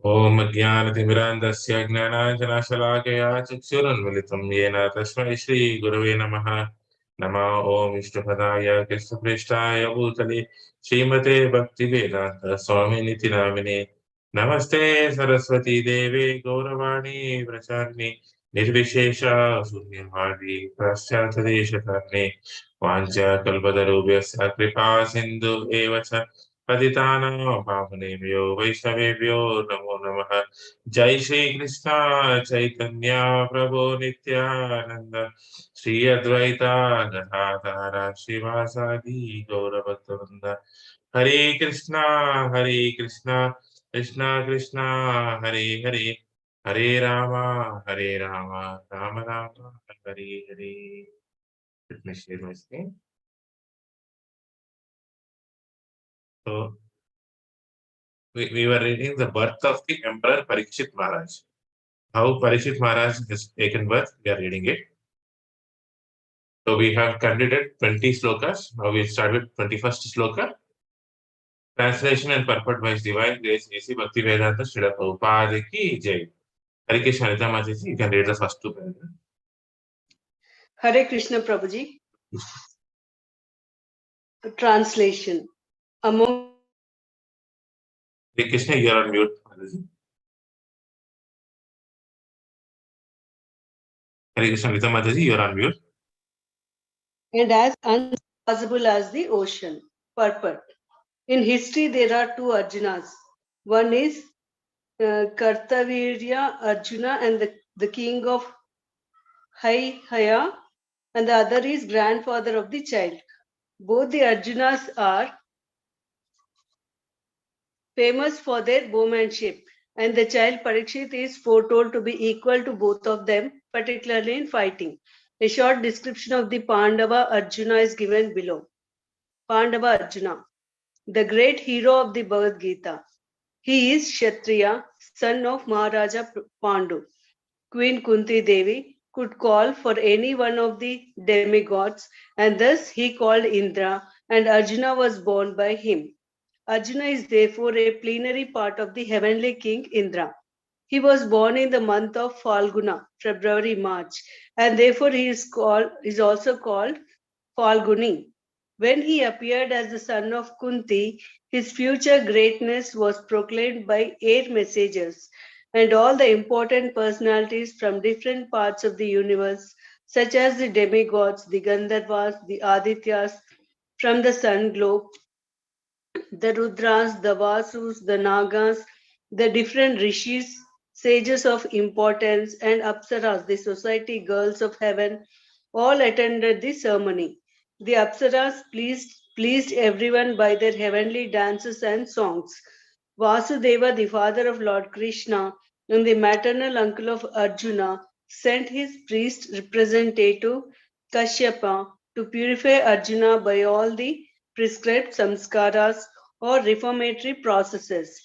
ओम ज्ञानतिमिरान्धस्य ज्ञानाञ्जनशलाकया चक्षुरुन्मिलितं येन तस्मै श्रीगुरवे नमः। नमः ओम विष्णुपदाय कृष्णप्रेष्ठाय भूतले श्रीमते भक्तिवेदान्त स्वामिनिति नामिने। नमस्ते सरस्वती देवे गौरवाणी प्रचारिणे निर्विशेष शून्यवादी पाश्चात्यदेशतारिणे वाञ्छाकल्पतरुभ्यश्च कृपा सिन्धु एव च पतितानां पावनेभ्यो वैष्णवेभ्यो नमो नमः। जय श्री कृष्ण चैतन्य प्रभु नित्यानंद श्री अद्वैता गदाधर श्रीवासादि गौरभक्तवृंद। हरे कृष्णा कृष्णा कृष्णा हरे हरे, हरे Ram Ram Ram Hare Hare. Let me share my screen. So we were reading the birth of the Emperor Pariksith Maharaj. How Pariksith Maharaj has taken birth, we are reading it. So we have completed 20 slokas. Now we start with 21st sloka. Translation and purport by His Divine Grace A.C. Bhaktivedanta Srila Prabhupada ki Jai. Hare Krishna, Anita Mataji, you can read the first two paragraphs. Hare Krishna Prabhuji. Translation. Among Hare Krishna, you are on mute, Mataji. Hare Krishna, Anita Mataji, you are on mute. And as unsurpassable as the ocean. Purport. In history, there are two Arjunas. One is Kartavirya Arjuna and the king of Haya, and the other is grandfather of the child. Both the Arjunas are famous for their bowmanship, and the child Pariksith is foretold to be equal to both of them, particularly in fighting. A short description of the Pandava Arjuna is given below. Pandava Arjuna, the great hero of the Bhagavad Gita. He is Kshatriya, son of Maharaja Pandu. Queen Kunti Devi could call for any one of the demigods, and thus he called Indra, and Arjuna was born by him. Arjuna is therefore a plenary part of the heavenly king Indra. He was born in the month of Falguna, February-March, and therefore he is also called Falguni. When he appeared as the son of Kunti, his future greatness was proclaimed by 8 messengers, and all the important personalities from different parts of the universe, such as the demigods, the Gandharvas, the Adityas, from the sun globe, the Rudras, the Vasus, the Nagas, the different rishis, sages of importance, and Apsaras, the society girls of heaven, all attended the ceremony. The Apsaras pleased everyone by their heavenly dances and songs. Vasudeva, the father of Lord Krishna and the maternal uncle of Arjuna, sent his priest representative Kashyapa to purify Arjuna by all the prescribed samskaras or reformatory processes.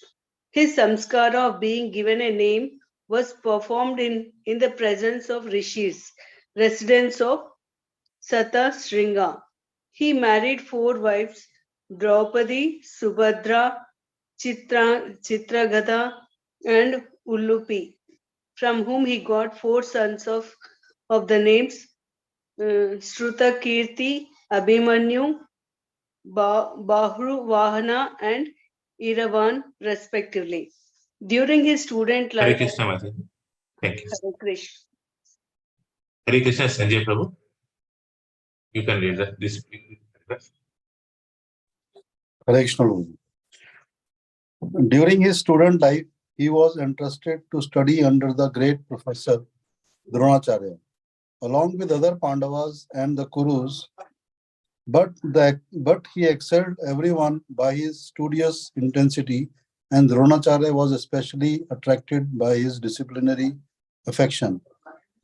His samskara of being given a name was performed in the presence of rishis, residents of Sata Sringa. He married 4 wives, Draupadi, Subhadra, Chitragada, and Ulupi, from whom he got 4 sons of the names Shrutakirti, Abhimanyu, Bahru Vahana, and Iravan, respectively. During his student Hare life, Krishna, Mataji. Thank you. Hare Krishna. Hare Krishna, Sanjay Prabhu. You can read this paragraph. Hare Krishna. During his student life, he was entrusted to study under the great professor Dronacharya, along with other Pandavas and the Kurus, but he excelled everyone by his studious intensity, and Dronacharya was especially attracted by his disciplinary affection.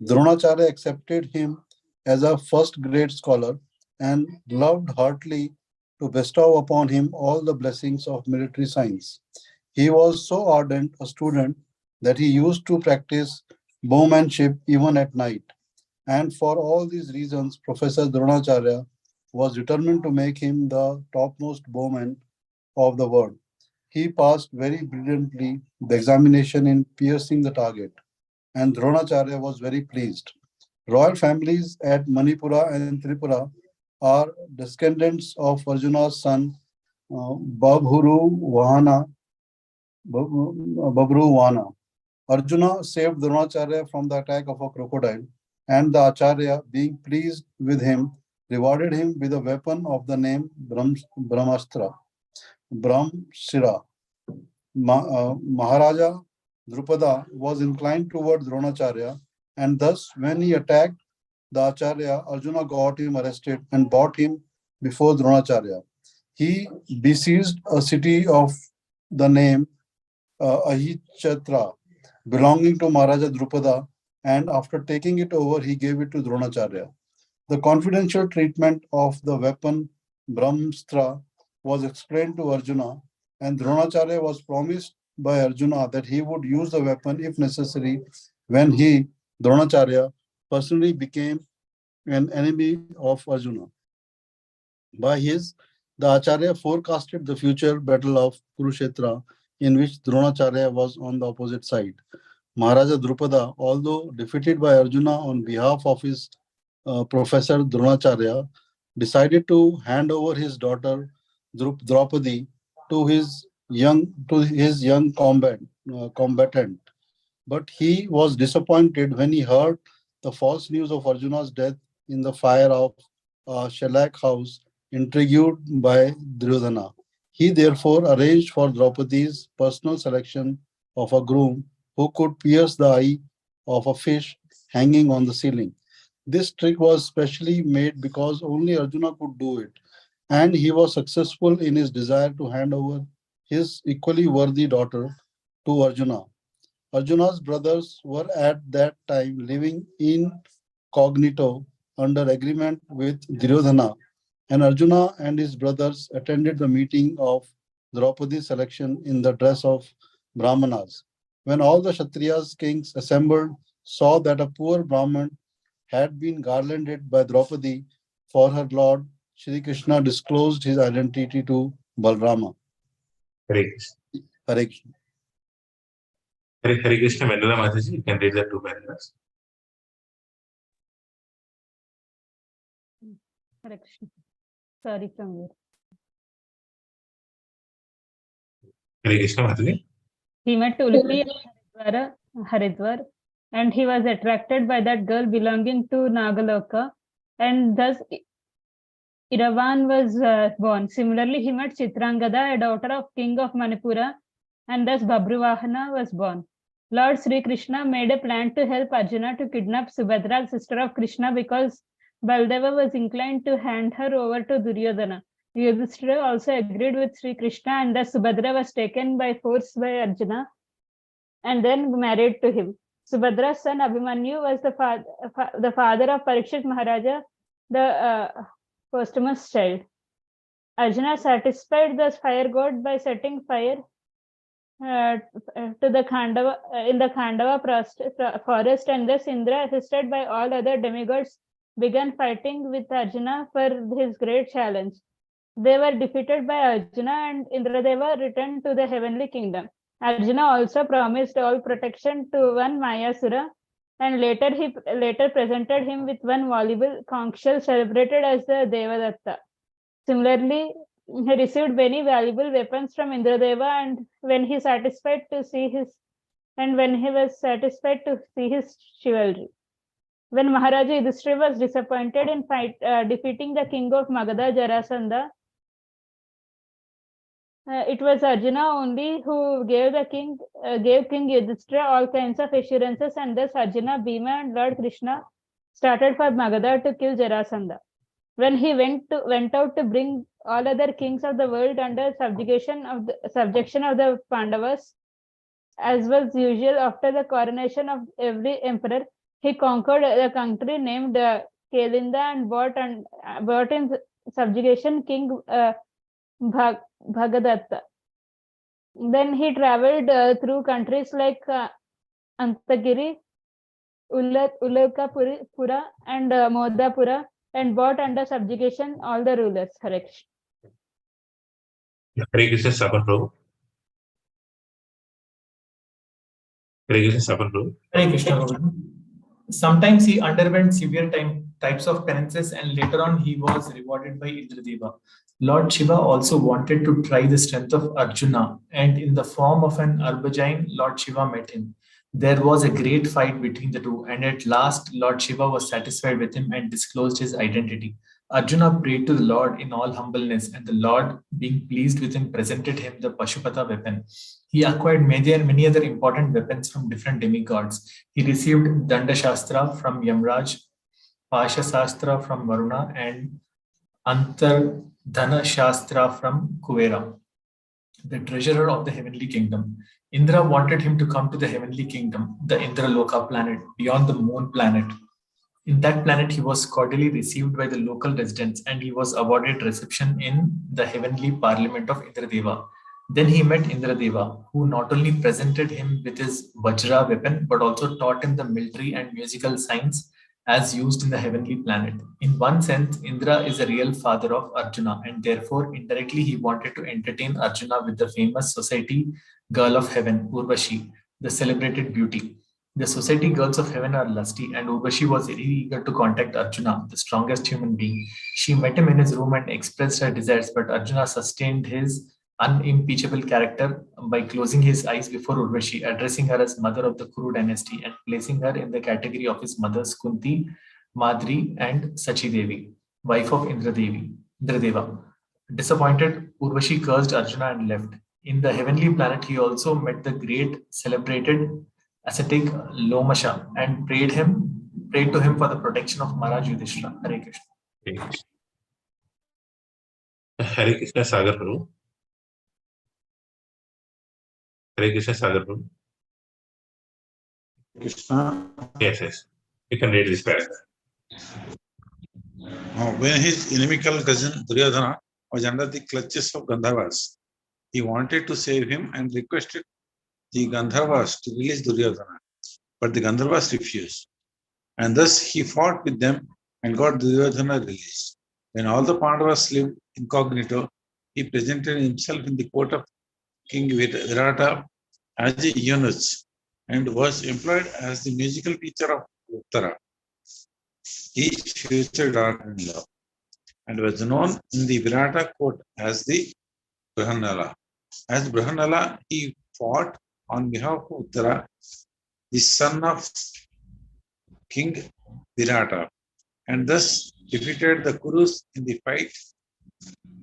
Dronacharya accepted him as a first-grade scholar and loved heartily to bestow upon him all the blessings of military science. He was so ardent a student that he used to practice bowmanship even at night. And for all these reasons, Professor Dronacharya was determined to make him the topmost bowman of the world. He passed very brilliantly the examination in piercing the target, and Dronacharya was very pleased. Royal families at Manipura and Tripura are descendants of Arjuna's son Babhuru Vahana. Babru Vahana. Arjuna saved Dronacharya from the attack of a crocodile, and the Acharya, being pleased with him, rewarded him with a weapon of the name Brahmastra, Brahmshira. Maharaja Drupada was inclined towards Dronacharya, and thus, when he attacked the Acharya, Arjuna got him arrested and brought him before Dronacharya. He besieged a city of the name Ahichatra, belonging to Maharaja Drupada, and after taking it over, he gave it to Dronacharya. The confidential treatment of the weapon Brahmastra was explained to Arjuna, and Dronacharya was promised by Arjuna that he would use the weapon if necessary when he, Dronacharya, personally became an enemy of Arjuna. By his, the Acharya forecasted the future battle of Kurukshetra, in which Dronacharya was on the opposite side. Maharaja Drupada, although defeated by Arjuna on behalf of his professor Dronacharya, decided to hand over his daughter Draupadi to his young combatant. But he was disappointed when he heard the false news of Arjuna's death in the fire of a shellac house, intrigued by Duryodhana. He therefore arranged for Draupadi's personal selection of a groom who could pierce the eye of a fish hanging on the ceiling. This trick was specially made because only Arjuna could do it, and he was successful in his desire to hand over his equally worthy daughter to Arjuna. Arjuna's brothers were at that time living incognito under agreement with Duryodhana, and Arjuna and his brothers attended the meeting of Draupadi's selection in the dress of Brahmanas. When all the Kshatriyas kings assembled saw that a poor Brahman had been garlanded by Draupadi for her lord, Shri Krishna disclosed his identity to Balrama. Hare Krishna. Hare Krishna. Hare Krishna, Mandala Mataji, you can read the 2 paragraphs. Hare Krishna. Sorry, from here. Hare Krishna, Mataji. He met Tulsi at Haridwar, and he was attracted by that girl belonging to Nagaloka, and thus Iravan was born. Similarly, he met Chitrangada, a daughter of king of Manipura, and thus Babruvahana was born. Lord Sri Krishna made a plan to help Arjuna to kidnap Subhadra, sister of Krishna, because Baldeva was inclined to hand her over to Duryodhana. Yudhishthira also agreed with Sri Krishna, and thus Subhadra was taken by force by Arjuna and then married to him. Subhadra's son Abhimanyu was the father of Parikshit Maharaja, the posthumous child. Arjuna satisfied the fire god by setting fire to the Khandava in the Khandava forest, and thus Indra, assisted by all other demigods, began fighting with Arjuna for his great challenge. They were defeated by Arjuna, and Indradeva returned to the heavenly kingdom. Arjuna also promised all protection to one Mayasura, and later presented him with one valuable conch shell celebrated as the Devadatta. Similarly, he received many valuable weapons from Indradeva, and when he was satisfied to see his chivalry. When Maharaja Yudhishthira was disappointed in defeating the king of Magadha, Jarasandha, it was Arjuna only who gave King Yudhishthira all kinds of assurances, and thus Arjuna, Bhima, and Lord Krishna started for Magadha to kill Jarasandha. When he went out to bring all other kings of the world under subjection of the Pandavas, as was usual after the coronation of every emperor, he conquered a country named Kalinda and brought in subjugation King Bhagadatta. Then he traveled through countries like Antagiri, Ulakapura, and Modapura, and brought under subjugation all the rulers. Hare Krishna. Hare Krishna, Saban Prabhu. Hare Krishna, Saban. Hare Krishna, Govinda. Sometimes he underwent severe types of penances, and later on he was rewarded by Indradeva. Lord Shiva also wanted to try the strength of Arjuna, and in the form of an Arbajine, Lord Shiva met him. There was a great fight between the two, and at last Lord Shiva was satisfied with him and disclosed his identity. Arjuna prayed to the Lord in all humbleness, and the Lord, being pleased with him, presented him the Pashupata weapon. He acquired many other important weapons from different demigods. He received Danda Shastra from Yamraj, Pasha Shastra from Varuna, and Antardhana Shastra from Kuvera, the treasurer of the heavenly kingdom. Indra wanted him to come to the heavenly kingdom, the Indraloka planet, beyond the moon planet. In that planet, he was cordially received by the local residents, and he was awarded reception in the heavenly parliament of Indradeva. Then he met Indradeva, who not only presented him with his Vajra weapon, but also taught him the military and musical science as used in the heavenly planet. In one sense, Indra is a real father of Arjuna, and therefore indirectly he wanted to entertain Arjuna with the famous society girl of heaven, Urvashi, the celebrated beauty. The society girls of heaven are lusty, and Urvashi was very eager to contact Arjuna, the strongest human being. She met him in his room and expressed her desires, but Arjuna sustained his unimpeachable character by closing his eyes before Urvashi, addressing her as mother of the Kuru dynasty and placing her in the category of his mothers Kunti, Madri, and Sachi Devi, wife of Indradeva. Disappointed, Urvashi cursed Arjuna and left. In the heavenly planet, he also met the great celebrated ascetic Lomasha and prayed to him for the protection of Maharaj Yudhishthira. Hare Krishna. Hare Krishna, Sagar Prabhu. Hare Krishna, Sagar Prabhu. Krishna. Yes. You can read this paragraph. When his inimical cousin Duryodhana was under the clutches of Gandharvas, he wanted to save him and requested the Gandharvas to release Duryodhana, but the Gandharvas refused. And thus he fought with them and got Duryodhana released. When all the Pandavas lived incognito, he presented himself in the court of King Virata as a eunuch and was employed as the musical teacher of Uttara, his future daughter-in-law, and was known in the Virata court as the Brahmanala. As Brahmanala, he fought on behalf of Uttara, the son of King Virata, and thus defeated the Kurus in the fight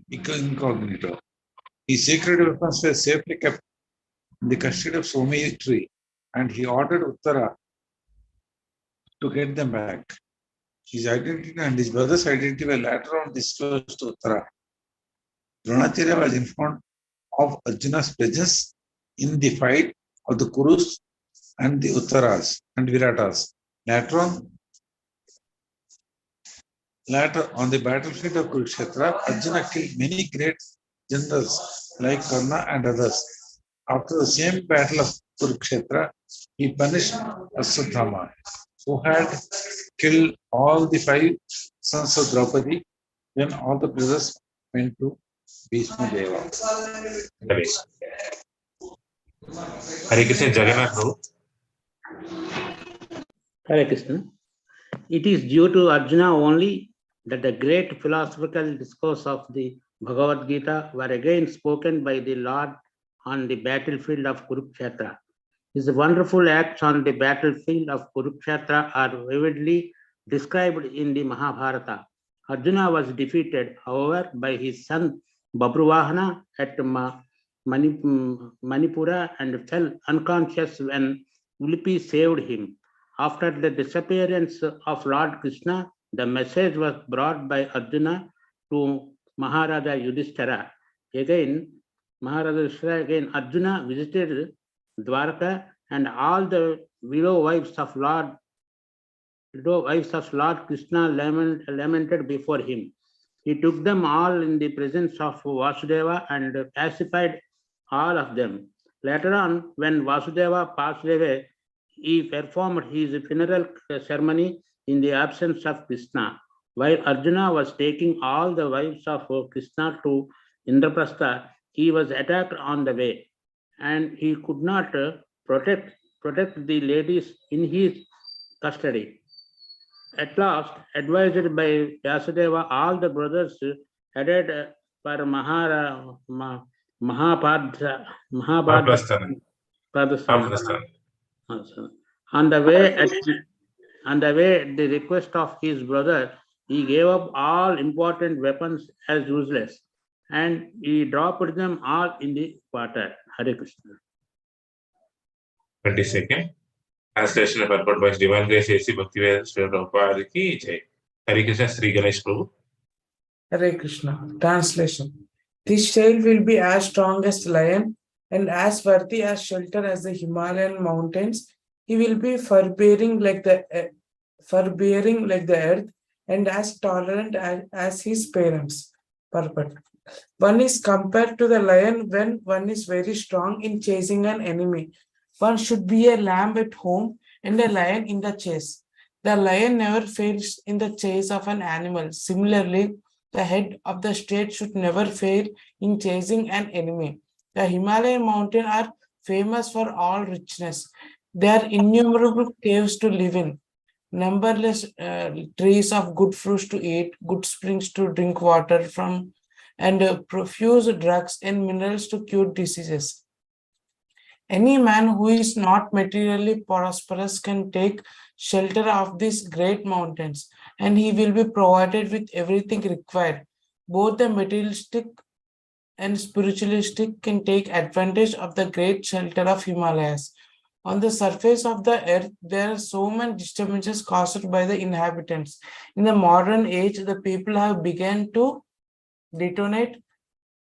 incognito. His sacred weapons were safely kept in the custody of Somi tree, and he ordered Uttara to get them back. His identity and his brother's identity were later on disclosed to Uttara. Dronacharya was informed of Arjuna's presence in the fight of the Kurus and the Uttaras and Viratas. Later on the battlefield of Kurukshetra, Arjuna killed many great generals like Karna and others. After the same battle of Kurukshetra, he punished Ashwatthama, who had killed all the 5 sons of Draupadi. Then all the brothers went to Bhishma Deva. Hare Krishna, Jagannath Prabhu. Hare Krishna. It is due to Arjuna only that the great philosophical discourse of the Bhagavad Gita were again spoken by the Lord on the battlefield of Kurukshetra. His wonderful acts on the battlefield of Kurukshetra are vividly described in the Mahabharata. Arjuna was defeated, however, by his son Babruvahana at Manipura and fell unconscious when Ulipi saved him. After the disappearance of Lord Krishna, the message was brought by Arjuna to Maharaja Yudhishthira. Again, Arjuna visited Dwarka, and all the widow wives of Lord Krishna lamented before him. He took them all in the presence of Vasudeva and pacified all of them. Later on, when Vasudeva passed away, he performed his funeral ceremony in the absence of Krishna. While Arjuna was taking all the wives of Krishna to Indraprastha, he was attacked on the way, and he could not protect protect the ladies in his custody. At last, advised by Vyasadeva, all the brothers headed for Mahabharata. Mahaprasthana. Mahaprasthana. On the way, at the request of his brother, he gave up all important weapons as useless, and he dropped them all in the water. Hare Krishna. 22nd. Translation and purport by His Divine Grace A.C. Bhaktivedanta Srila Prabhupada ki jai. Hare Krishna, Sri Ganesh Prabhu. Hare Krishna. Translation. This child will be as strong as the lion and as worthy as shelter as the Himalayan mountains. He will be forbearing like the earth and as tolerant as his parents. Purport. One is compared to the lion when one is very strong in chasing an enemy. One should be a lamb at home and a lion in the chase. The lion never fails in the chase of an animal. Similarly, the head of the state should never fail in chasing an enemy. The Himalayan mountains are famous for all richness. There are innumerable caves to live in, numberless trees of good fruits to eat, good springs to drink water from, and profuse drugs and minerals to cure diseases. Any man who is not materially prosperous can take shelter of these great mountains, and he will be provided with everything required. Both the materialistic and spiritualistic can take advantage of the great shelter of Himalayas. On the surface of the earth, there are so many disturbances caused by the inhabitants. In the modern age, the people have begun to detonate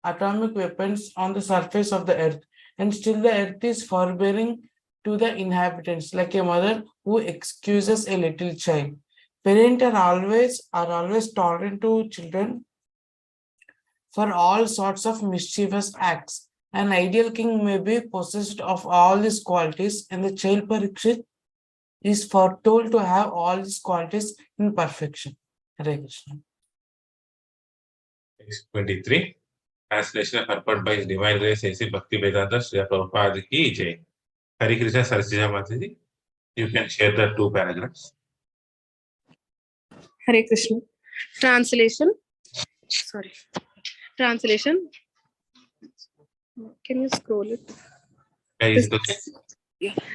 atomic weapons on the surface of the earth, and still the earth is forbearing to the inhabitants, like a mother who excuses a little child. Parents are always tolerant to children for all sorts of mischievous acts. An ideal king may be possessed of all these qualities, and the child Pariksith is foretold to have all these qualities in perfection. Hare Krishna. 23. Translation and purport by His Divine Grace A.C. Bhaktivedanta Srila Prabhupada ki jai. Hare Krishna, Sarasija Mataji. You can share the 2 paragraphs. Hare Krishna. Translation. Sorry. Translation. Can you scroll it?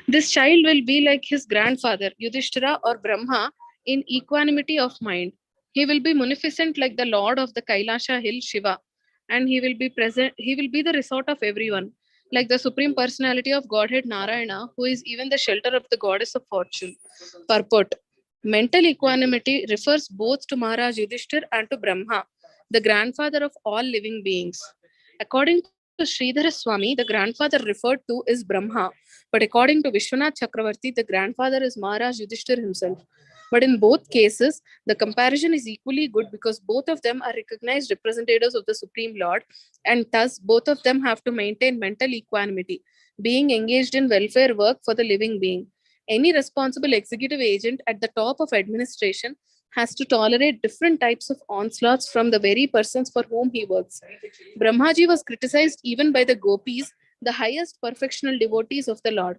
This child will be like his grandfather, Yudhishthira or Brahma, in equanimity of mind. He will be munificent like the lord of the Kailasha hill, Shiva, and he will be present. He will be the resort of everyone, like the supreme personality of Godhead Narayana, who is even the shelter of the goddess of fortune. Purport. Mental equanimity refers both to Maharaj Yudhishthir and to Brahma, the grandfather of all living beings. According to Sridhara Swami, the grandfather referred to is Brahma, but according to Vishwanath Chakravarti, the grandfather is Maharaj Yudhishthir himself. But in both cases, the comparison is equally good because both of them are recognized representatives of the Supreme Lord, and thus both of them have to maintain mental equanimity, being engaged in welfare work for the living being. Any responsible executive agent at the top of administration has to tolerate different types of onslaughts from the very persons for whom he works. Brahmaji was criticized even by the gopis, the highest perfectional devotees of the Lord.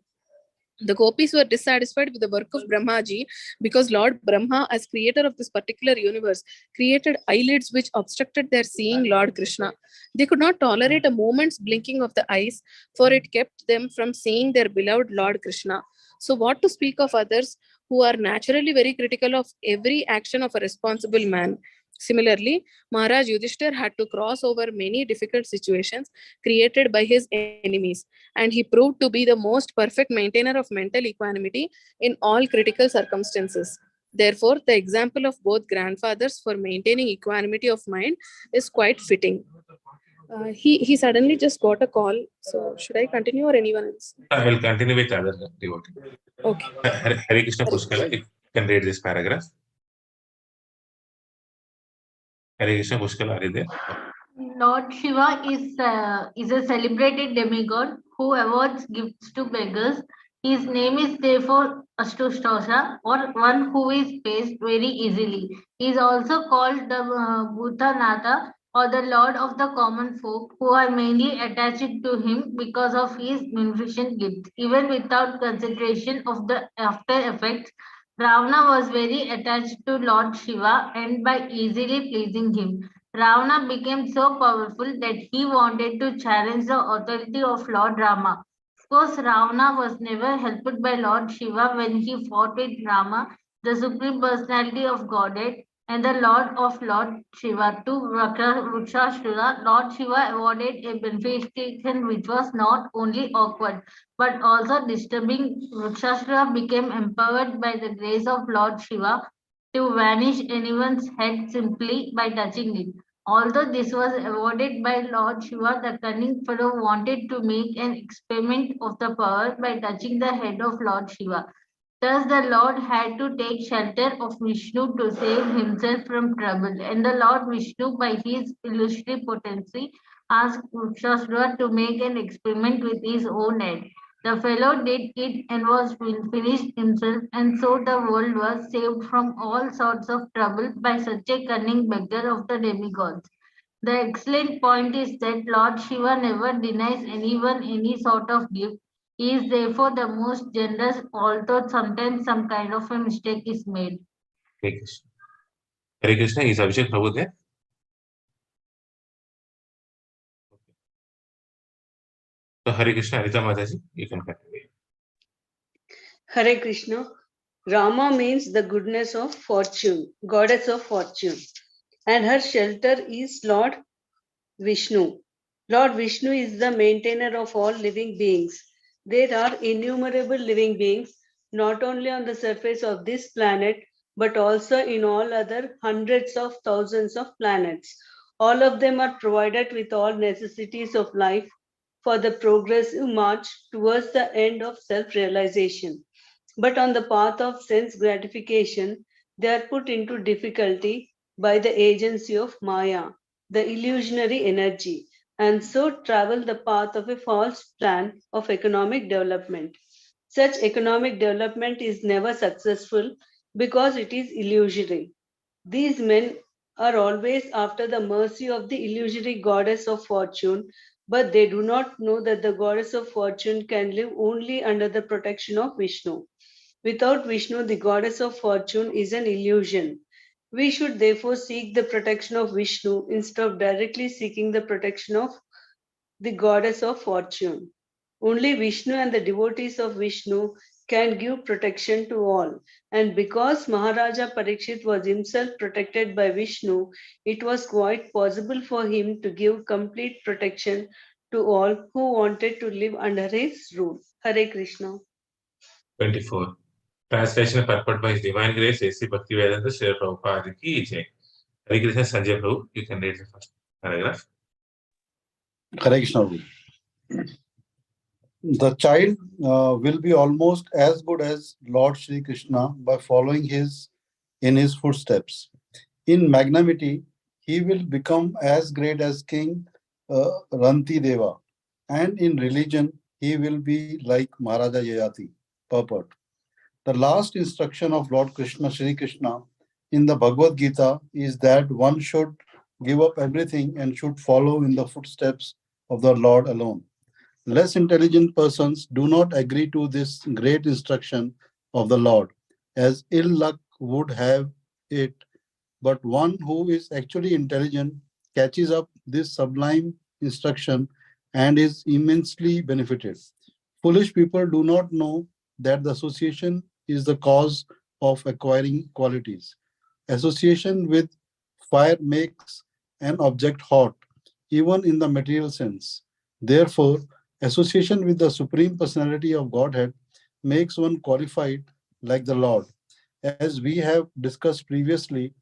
The gopis were dissatisfied with the work of Brahmaji because Lord Brahma, as creator of this particular universe, created eyelids which obstructed their seeing Lord Krishna. They could not tolerate a moment's blinking of the eyes, for it kept them from seeing their beloved Lord Krishna. So what to speak of others who are naturally very critical of every action of a responsible man? Similarly, Maharaj Yudhishthir had to cross over many difficult situations created by his enemies, and he proved to be the most perfect maintainer of mental equanimity in all critical circumstances. Therefore, the example of both grandfathers for maintaining equanimity of mind is quite fitting. He suddenly just got a call, so should I continue or anyone else? I will continue with other devotee. Okay. Hare Krishna Pushkala, you can read this paragraph. Hare Krishna Pushkala, are you there? Lord Shiva is a celebrated demigod who awards gifts to beggars. His name is therefore Ashtushtosha, or one who is faced very easily. He is also called the Bhutanatha, or the lord of the common folk, who are mainly attached to him because of his munificent gifts. Even without consideration of the after effects, Ravana was very attached to Lord Shiva, and by easily pleasing him, Ravana became so powerful that he wanted to challenge the authority of Lord Rama. Of course, Ravana was never helped by Lord Shiva when he fought with Rama, the supreme personality of Godhead, and the Lord of Lord Shiva. To Vrikshasura, Lord Shiva awarded a benefaction which was not only awkward but also disturbing. Vrikshasura became empowered by the grace of Lord Shiva to vanish anyone's head simply by touching it. Although this was awarded by Lord Shiva, the cunning fellow wanted to make an experiment of the power by touching the head of Lord Shiva. Thus, the Lord had to take shelter of Vishnu to save himself from trouble, and the Lord Vishnu, by his illusory potency, asked Vrikshasura to make an experiment with his own head. The fellow did it and was finished himself, and so the world was saved from all sorts of trouble by such a cunning beggar of the demigods. The excellent point is that Lord Shiva never denies anyone any sort of gift. He is therefore the most generous, although sometimes some kind of a mistake is made. Hare Krishna. Hare Krishna, is Abhishek Prabhu there? So Hare Krishna, Anita Mataji, you can continue. Hare Krishna. Rama means the goodness of fortune, goddess of fortune, and her shelter is Lord Vishnu. Lord Vishnu is the maintainer of all living beings. There are innumerable living beings, not only on the surface of this planet, but also in all other hundreds of thousands of planets. All of them are provided with all necessities of life for the progressive march towards the end of self-realization. But on the path of sense gratification, they are put into difficulty by the agency of Maya, the illusionary energy, and so travel the path of a false plan of economic development. Such economic development is never successful because it is illusory. These men are always after the mercy of the illusory goddess of fortune, but they do not know that the goddess of fortune can live only under the protection of Vishnu. Without Vishnu, the goddess of fortune is an illusion. We should therefore seek the protection of Vishnu instead of directly seeking the protection of the goddess of fortune. Only Vishnu and the devotees of Vishnu can give protection to all. And because Maharaja Parikshit was himself protected by Vishnu, it was quite possible for him to give complete protection to all who wanted to live under his rule. Hare Krishna. 24. Translation and purport by His Divine Grace, A.C. Bhaktivedanta Srila Prabhupada ki jai. Hare Krishna, Sanjay Prabhu, you can read the first paragraph. Hare Krishna. The child will be almost as good as Lord Shri Krishna by following in his footsteps. In magnanimity, he will become as great as King Ranti Deva, and in religion, he will be like Maharaja Yayati. Purport. The last instruction of Lord Krishna, Shri Krishna, in the Bhagavad Gita is that one should give up everything and should follow in the footsteps of the Lord alone. Less intelligent persons do not agree to this great instruction of the Lord, as ill luck would have it, but one who is actually intelligent catches up this sublime instruction and is immensely benefited. Foolish people do not know that the association is the cause of acquiring qualities. Association with fire makes an object hot, even in the material sense. Therefore, association with the Supreme Personality of Godhead makes one qualified like the Lord. As we have discussed previously,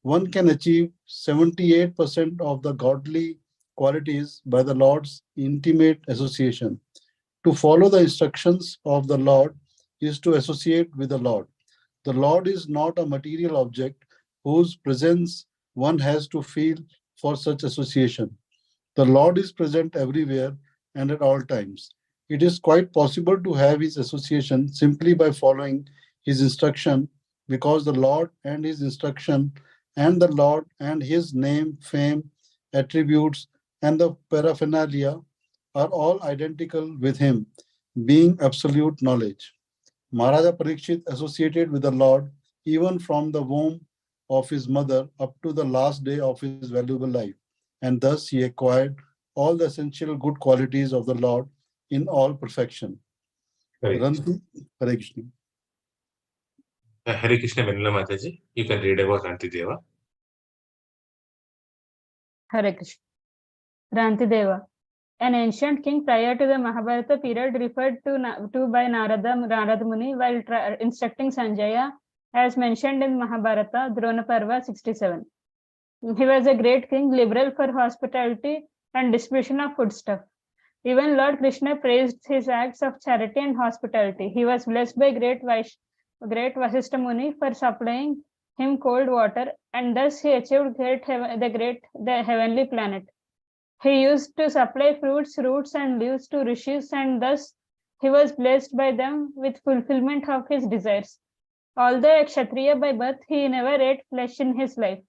one can achieve 78% of the godly qualities by the Lord's intimate association. To follow the instructions of the Lord is to associate with the Lord. The Lord is not a material object whose presence one has to feel for such association. The Lord is present everywhere and at all times. It is quite possible to have his association simply by following his instruction, because the Lord and his instruction and the Lord and his name, fame, attributes, and the paraphernalia are all identical with him, being absolute knowledge. Maharaja Parikshit associated with the Lord even from the womb of his mother up to the last day of his valuable life, and thus he acquired all the essential good qualities of the Lord in all perfection. Hare Ranti, Hare Krishna. Hare Krishna Venla Mataji, you can read about Rantideva. Hare Krishna. Rantideva, an ancient king prior to the Mahabharata period referred to by Narada Muni while instructing Sanjaya, as mentioned in Mahabharata, Drona Parva 67. He was a great king, liberal for hospitality and distribution of foodstuff. Even Lord Krishna praised his acts of charity and hospitality. He was blessed by great Vasishtha Muni for supplying him cold water, and thus he achieved the heavenly planet. He used to supply fruits, roots, and leaves to rishis, and thus he was blessed by them with fulfillment of his desires. Although a Kshatriya by birth, he never ate flesh in his life.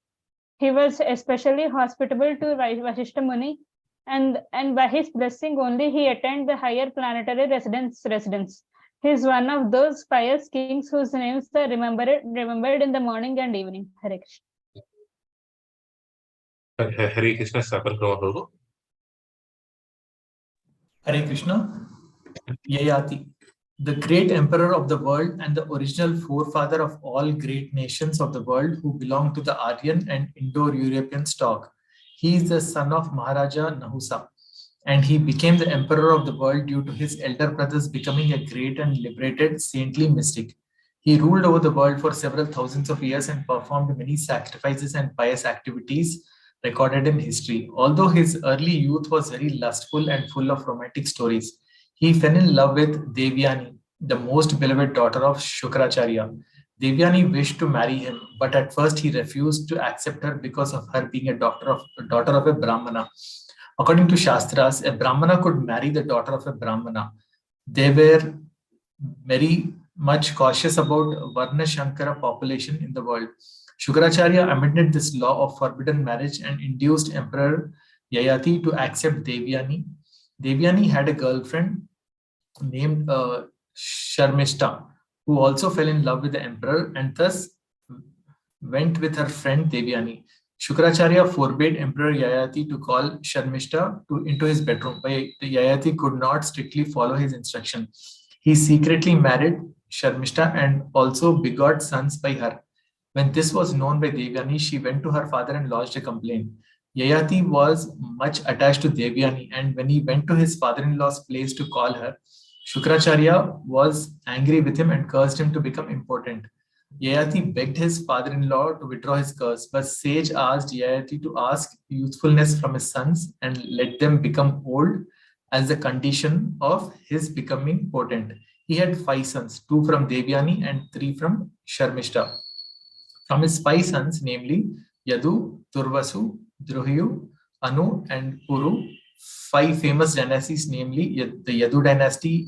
He was especially hospitable to Vasishtha Muni, and by his blessing only he attained the higher planetary residence. He is one of those pious kings whose names are remembered in the morning and evening. Hare Krishna. Hare Krishna Sapan Krama. Hare Krishna. Yayati, the great emperor of the world and the original forefather of all great nations of the world who belong to the Aryan and Indo-European stock. He is the son of Maharaja Nahusa, and he became the emperor of the world due to his elder brothers becoming a great and liberated saintly mystic. He ruled over the world for several thousands of years and performed many sacrifices and pious activities recorded in history. Although his early youth was very lustful and full of romantic stories, he fell in love with Devyani, the most beloved daughter of Shukracharya. Devyani wished to marry him, but at first he refused to accept her because of her being a daughter of a Brahmana. According to Shastras, a Brahmana could marry the daughter of a Brahmana. They were very much cautious about Varna Shankara population in the world. Shukracharya amended this law of forbidden marriage and induced Emperor Yayati to accept Devyani. Devyani had a girlfriend named Sharmishta, who also fell in love with the emperor and thus went with her friend Devyani. Shukracharya forbade Emperor Yayati to call Sharmishta into his bedroom, but Yayati could not strictly follow his instruction. He secretly married Sharmishta and also begot sons by her. When this was known by Devyani, she went to her father and lodged a complaint. Yayati was much attached to Devyani, and when he went to his father-in-law's place to call her, Shukracharya was angry with him and cursed him to become impotent. Yayati begged his father-in-law to withdraw his curse, but sage asked Yayati to ask youthfulness from his sons and let them become old as the condition of his becoming potent. He had 5 sons, 2 from Devyani and 3 from Sharmishta. From his 5 sons, namely Yadu, Turvasu, Druhyu, Anu, and Puru, 5 famous dynasties, namely the Yadu dynasty,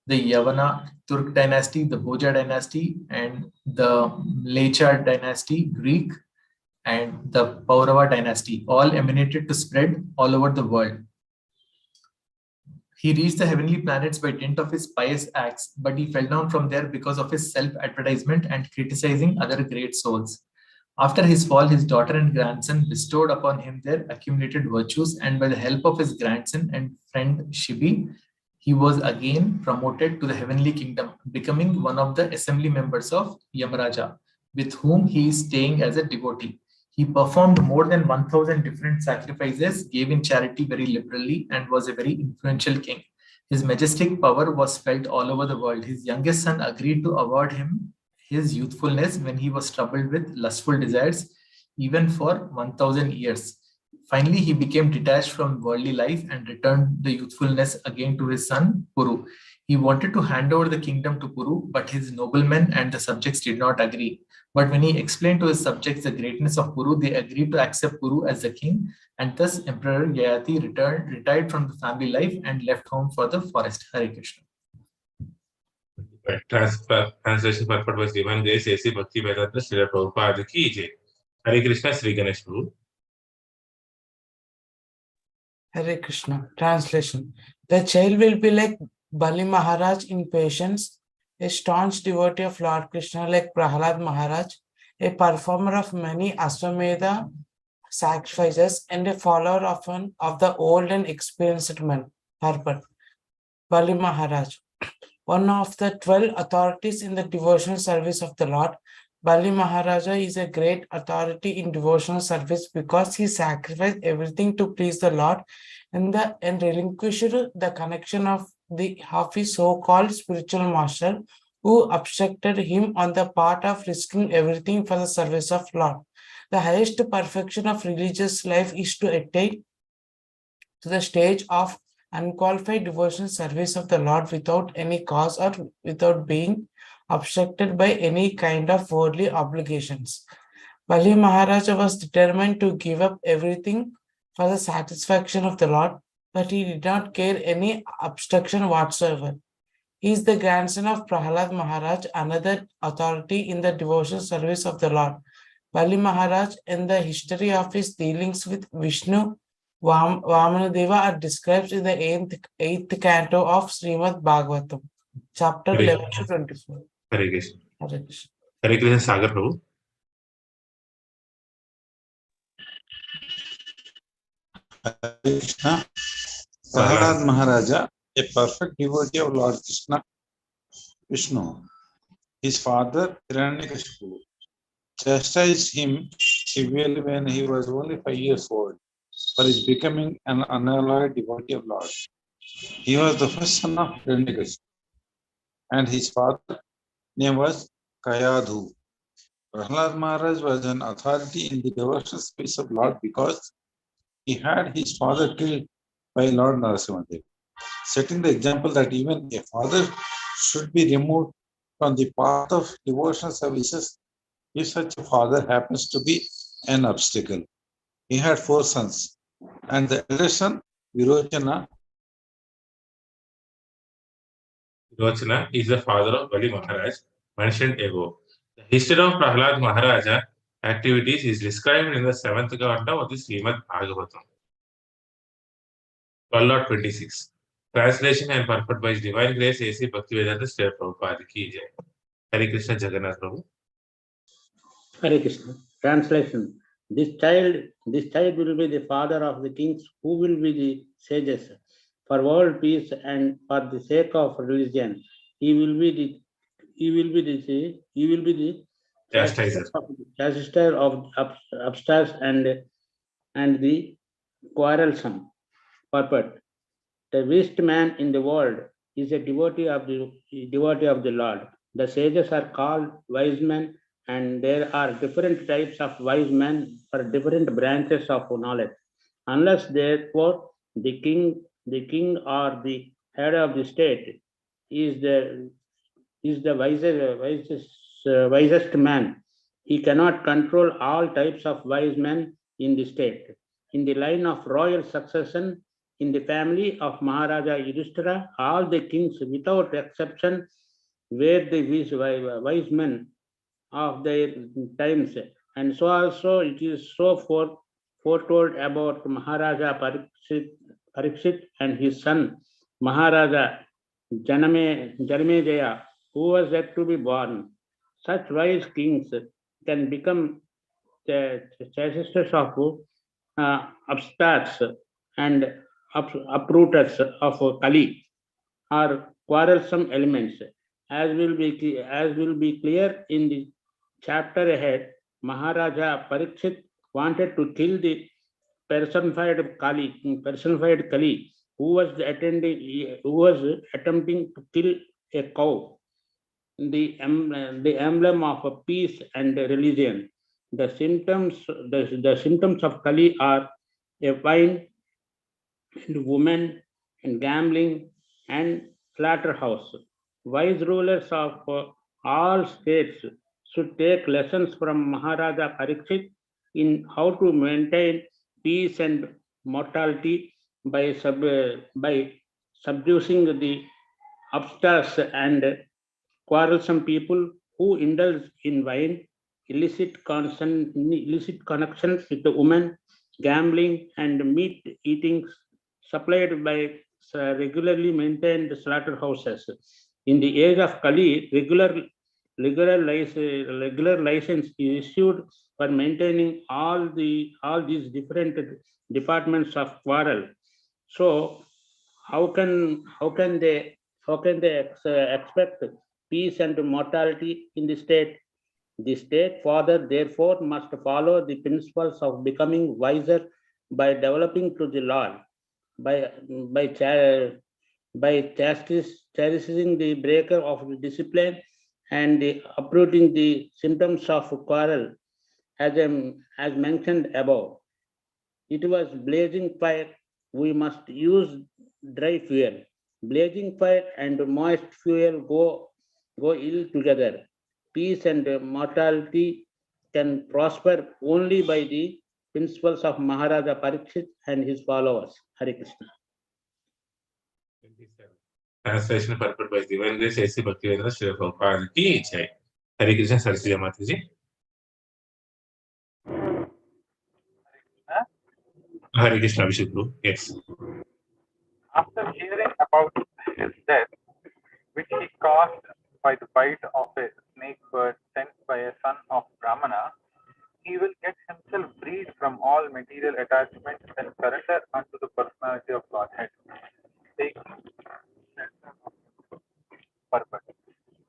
the Yavana Turk dynasty, the Bhoja dynasty, and the Mlechar dynasty, Greek, and the Paurava dynasty, all emanated to spread all over the world. He reached the heavenly planets by dint of his pious acts, but he fell down from there because of his self-advertisement and criticizing other great souls. After his fall, his daughter and grandson bestowed upon him their accumulated virtues, and by the help of his grandson and friend Shibi, he was again promoted to the heavenly kingdom, becoming one of the assembly members of Yamaraja, with whom he is staying as a devotee. He performed more than 1,000 different sacrifices, gave in charity very liberally, and was a very influential king. His majestic power was felt all over the world. His youngest son agreed to award him his youthfulness when he was troubled with lustful desires, even for 1,000 years. Finally, he became detached from worldly life and returned the youthfulness again to his son, Puru. He wanted to hand over the kingdom to Puru, but his noblemen and the subjects did not agree. But when he explained to his subjects the greatness of Puru, they agreed to accept Puru as the king, and thus Emperor Yayati retired from the family life and left home for the forest. Hare Krishna. Translation purport was given. Grace A.C. Bhakti Vedanta Srila Prabhupada ki jai. Hare Krishna, Sri Ganesh Prabhu. Hare Krishna. Translation. The child will be like Bali Maharaj in patience, a staunch devotee of Lord Krishna like Prahalad Maharaj, a performer of many Aswamedha sacrifices, and a follower of the old and experienced man, Harpat. Bali Maharaj, one of the 12 authorities in the devotional service of the Lord. Bali Maharaja is a great authority in devotional service because he sacrificed everything to please the Lord and relinquished the connection of his so-called spiritual master who obstructed him on the part of risking everything for the service of Lord. The highest perfection of religious life is to attain to the stage of unqualified devotional service of the Lord without any cause or without being obstructed by any kind of worldly obligations. Bali Maharaja was determined to give up everything for the satisfaction of the Lord, but he did not care any obstruction whatsoever. He is the grandson of Prahalad Maharaj, another authority in the devotional service of the Lord. Bali Maharaj and the history of his dealings with Vishnu Vamanadeva are described in the eighth canto of Srimad Bhagavatam, chapter Hare 11 to 24. Hare Krishna. Hare Krishna. Hare Krishna Sagar Prabhu. Hare Krishna. Prahalad Maharaja, a perfect devotee of Lord Krishna, Vishnu. His father, Hiranyakashipu, chastised him severely when he was only 5 years old for his becoming an unalloyed devotee of Lord. He was the first son of Hiranyakashipu, and his father's name was Kayadhu. Prahlad Maharaj was an authority in the devotional space of Lord because he had his father killed by Lord Narasimhadev, setting the example that even a father should be removed from the path of devotional services if such a father happens to be an obstacle. He had 4 sons, and the eldest son, Virochana, is the father of Bali Maharaj, mentioned above. The history of Prahlad Maharaja activities is described in the 7th canto of the Srimad Bhagavatam. 12.26. Translation and purport by His Divine Grace A.C. Bhaktivedanta Sri Prabhupada Ki Jai. Hare Krishna Jagannath Prabhu. Hare Krishna. Translation. This child will be the father of the kings who will be the sages. For world peace and for the sake of religion, he will be the chastiser of upstarts and the quarrelsome. Purport. The wisest man in the world is a devotee of the Lord. The sages are called wise men, and there are different types of wise men for different branches of knowledge. Unless therefore the king or the head of the state is the wisest man, he cannot control all types of wise men in the state. In the line of royal succession, in the family of Maharaja Yudhishthira, all the kings without exception were the wise men of their times. And so also it is so foretold about Maharaja Pariksith and his son Maharaja Janamejaya, who was yet to be born. Such wise kings can become the chastisers of upstarts and uprooters of Kali, or quarrelsome elements. As will be clear in the chapter ahead, Maharaja Parikshit wanted to kill the personified Kali, who was attempting to kill a cow, the emblem of peace and religion. The symptoms of Kali are a wine and women and gambling and slaughterhouse. Wise rulers of all states should take lessons from Maharaja Parikshit in how to maintain peace and mortality by subduing the upstarts and quarrelsome people who indulge in wine, illicit connections with the women, gambling, and meat eating supplied by regularly maintained slaughterhouses. In the age of Kali, regular license is issued for maintaining all these different departments of quarrel. So how can they expect peace and mortality in the state? The state father therefore must follow the principles of becoming wiser by developing to the Lord, by chastising the breaker of the discipline and uprooting the symptoms of quarrel, as mentioned above. It was blazing fire. We must use dry fuel. Blazing fire and moist fuel go ill together. Peace and mortality can prosper only by the principles of Maharaja Pariksith and his followers. Hare Krishna. Translation purport by Divine Grace A.C. Bhaktivedanta Sri Prabhupada ki jai. Hare Krishna Saraswati Mataji. Hare Krishna Abhishek Guru. Yes. After hearing about his death, which he caused by the bite of a snake bird sent by a son of Brahmana, he will get himself freed from all material attachments and surrender unto the personality of Godhead. Taking purpose.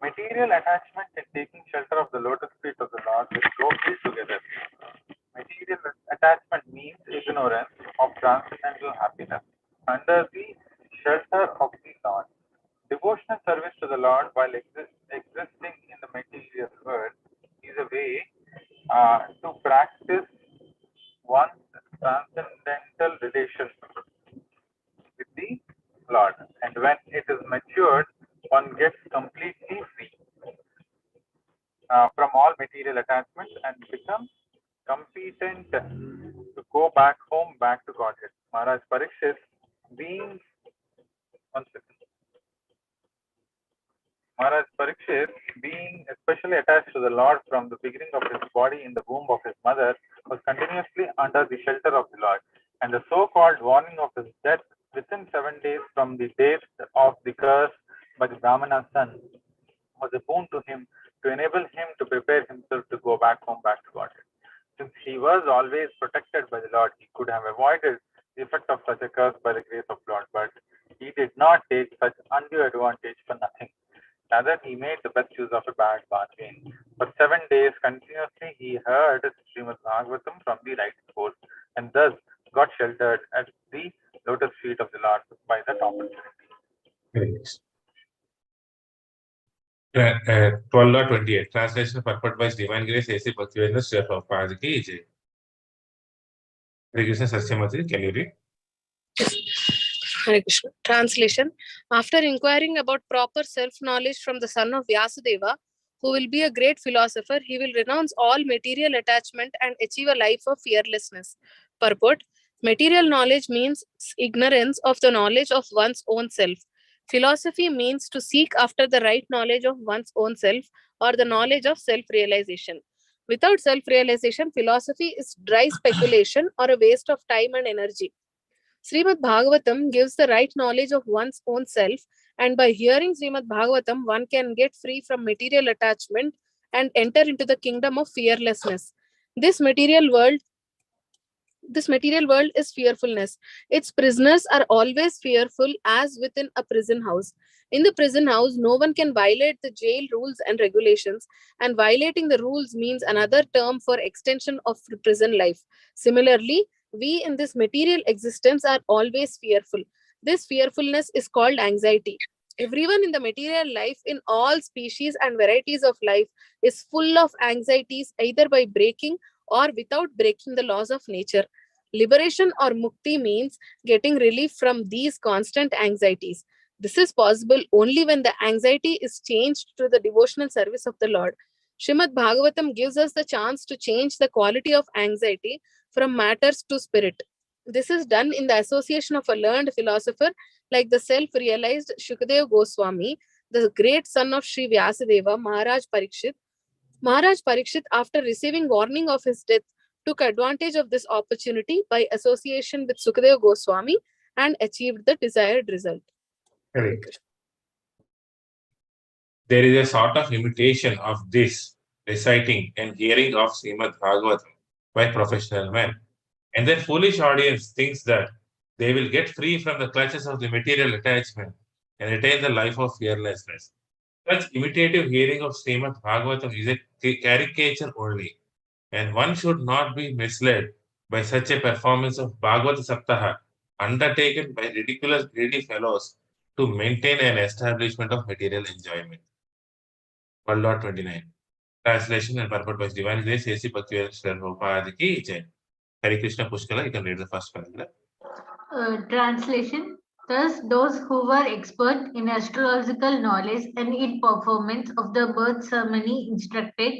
Material attachment and taking shelter of the lotus feet of the Lord will go ill together. Material attachment means ignorance of transcendental happiness under the shelter of the Lord. Devotional service to the Lord while existing in the material world is a way to practice one's transcendental relation with the Lord. And when it is matured, one gets completely free from all material attachments and becomes competent to go back home, back to Godhead. Maharaj Parikshit, being especially attached to the Lord from the beginning of his body in the womb of his mother, was continuously under the shelter of the Lord. And the so-called warning of his death within 7 days from the date of the curse by the Brahmana's son was a boon to him to enable him to prepare himself to go back home, back to Godhead. Since he was always protected by the Lord, he could have avoided the effect of such a curse by the grace of Lord, but he did not take such undue advantage for nothing. Rather, he made the best use of a bad bargain. For 7 days continuously, he heard Srimad Bhagavatam from the right source, and thus got sheltered at the lotus feet of the Lord by that opportunity. 12.28. Translation purport by Divine Grace A.C. Bhaktivedanta Sri Prabhupada ki jai. Hare Krishna Saraswati Mataji, can you read? Hare Krishna. Translation. After inquiring about proper self-knowledge from the son of Vyasadeva, who will be a great philosopher, he will renounce all material attachment and achieve a life of fearlessness. Purport. Material knowledge means ignorance of the knowledge of one's own self. Philosophy means to seek after the right knowledge of one's own self or the knowledge of self-realization. Without self-realization, philosophy is dry speculation or a waste of time and energy. Srimad Bhagavatam gives the right knowledge of one's own self, and by hearing Srimad Bhagavatam, one can get free from material attachment and enter into the kingdom of fearlessness. This material world is fearfulness. Its prisoners are always fearful as within a prison house. In the prison house, no one can violate the jail rules and regulations, and violating the rules means another term for extension of prison life. Similarly, we in this material existence are always fearful. This fearfulness is called anxiety. Everyone in the material life, in all species and varieties of life, is full of anxieties, either by breaking or without breaking the laws of nature. Liberation or mukti means getting relief from these constant anxieties. This is possible only when the anxiety is changed to the devotional service of the Lord. Srimad Bhagavatam gives us the chance to change the quality of anxiety from matters to spirit. This is done in the association of a learned philosopher like the self-realized Shukadeva Goswami, the great son of Sri Vyasadeva, Maharaj Parikshit. Maharaj Parikshit, after receiving warning of his death, took advantage of this opportunity by association with Sukadeva Goswami and achieved the desired result. Correct. There is a sort of imitation of this reciting and hearing of Srimad Bhagavatam by professional men. And their foolish audience thinks that they will get free from the clutches of the material attachment and attain the life of fearlessness. Such imitative hearing of Srimad Bhagavatam is a caricature only, and one should not be misled by such a performance of Bhagavata Saptaha undertaken by ridiculous greedy fellows to maintain an establishment of material enjoyment. 12.29. Translation and purport by Divine Grace A.C. Bhaktivedanta Prabhupada Ki Jai. Hare Krishna Pushkala, you can read the first paragraph. Translation. Thus, those who were expert in astrological knowledge and in performance of the birth ceremony instructed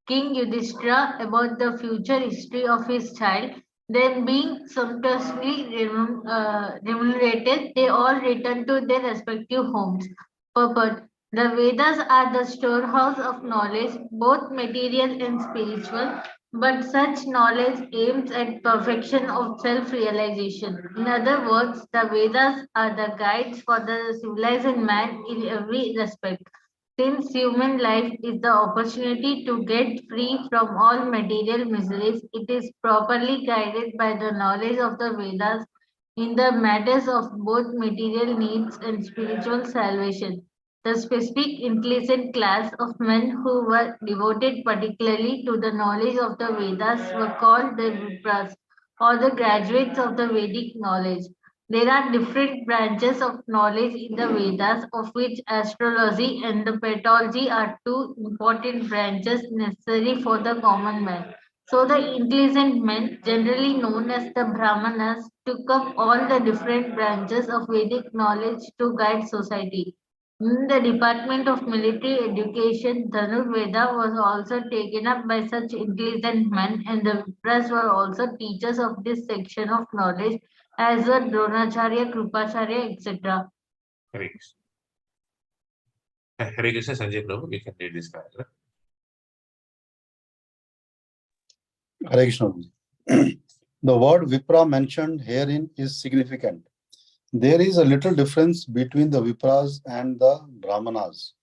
King Yudhishthira about the future history of his child. Then, being sumptuously remunerated, they all returned to their respective homes. Purport. The Vedas are the storehouse of knowledge, both material and spiritual, but such knowledge aims at perfection of self-realization. In other words, the Vedas are the guides for the civilized man in every respect. Since human life is the opportunity to get free from all material miseries, it is properly guided by the knowledge of the Vedas in the matters of both material needs and spiritual salvation. The specific intelligent class of men who were devoted particularly to the knowledge of the Vedas were called the Vipras, or the graduates of the Vedic knowledge. There are different branches of knowledge in the Vedas, of which astrology and the pathology are two important branches necessary for the common man. So the intelligent men, generally known as the Brahmanas, took up all the different branches of Vedic knowledge to guide society. In the Department of Military Education, Dhanurveda was also taken up by such intelligent men, and the Vipras were also teachers of this section of knowledge, as were Dronacharya, Krupacharya, etc. Hare Krishna. Hare Krishna Sanjay Prabhu, we can read this paragraph. Hare Krishna. The word Vipra mentioned herein is significant. There is a little difference between the Vipras and the Brahmanas.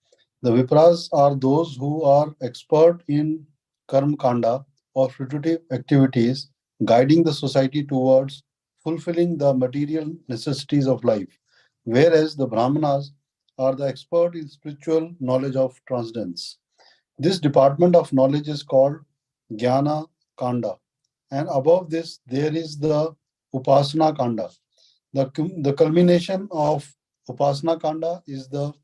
The Vipras are those who are expert in Karma Kanda or fruitive activities, guiding the society towards fulfilling the material necessities of life, whereas the Brahmanas are the expert in spiritual knowledge of transcendence. This department of knowledge is called Jnana Kanda, and above this there is the Upasana Kanda. The culmination of Upasana Kanda is the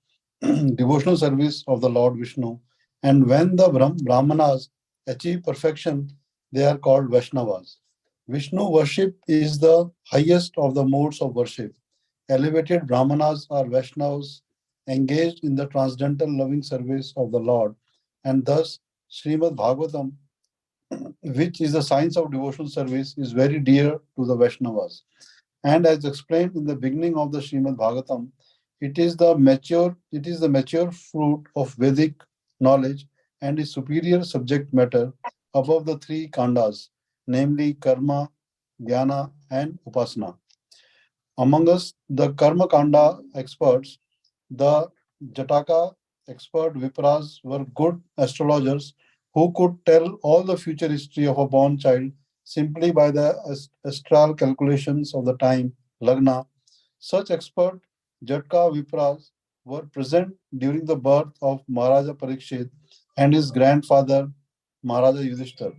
devotional service of the Lord Vishnu, and when the Brahmanas achieve perfection, they are called Vaishnavas. Vishnu worship is the highest of the modes of worship. Elevated Brahmanas are Vaishnavas engaged in the transcendental loving service of the Lord, and thus Srimad Bhagavatam, which is the science of devotional service, is very dear to the Vaishnavas. And as explained in the beginning of the Srimad Bhagavatam, it is the mature fruit of Vedic knowledge and is superior subject matter above the three khandas, namely karma, jnana, and upasana. Among us, the karma kanda experts, the Jataka expert Vipras were good astrologers who could tell all the future history of a born child simply by the astral calculations of the time, Lagna. Such expert Jatka Vipras were present during the birth of Maharaja Pariksith and his grandfather Maharaja Yudhishthira.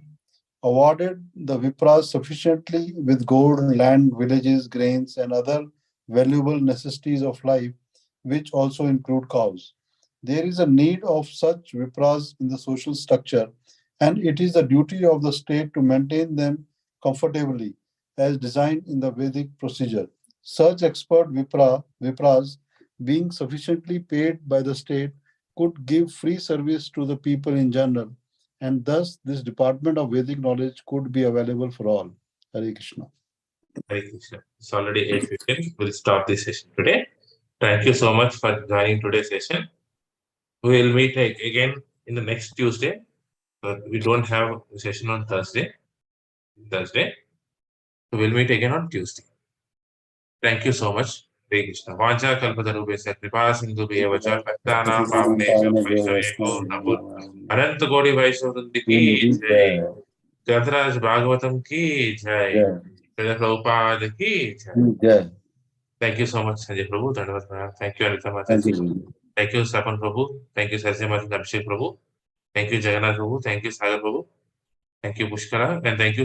Awarded the Vipras sufficiently with gold, land, villages, grains, and other valuable necessities of life, which also include cows. There is a need of such Vipras in the social structure, and it is the duty of the state to maintain them comfortably, as designed in the Vedic procedure. Such expert Vipras, being sufficiently paid by the state, could give free service to the people in general, and thus this department of Vedic knowledge could be available for all. Hare Krishna. Hare Krishna. It's already 8:15. We'll stop this session today. Thank you so much for joining today's session. We will meet again in the next Tuesday. We don't have a session on Thursday. So we'll meet again on Tuesday. Thank you so much. Hare Krishna. Vacha kalpatarubhesya kripa sindhubhyev cha pattana pavneshu vaishnaveyo namo अनंत कोटि वैष्णव वृंद की जय, ग्रंथराज भागवतम की जय, प्रभुपाद की जय. Thank you so much, Sanjay Prabhu. Thank you, Anita Mataji. Thank you, Sapan Prabhu. Thank you, Sajay Mataji, Abhishek Prabhu. Thank you, Jagannath Prabhu. Thank you, Sagar Prabhu. Thank you, Pushkara. And thank you.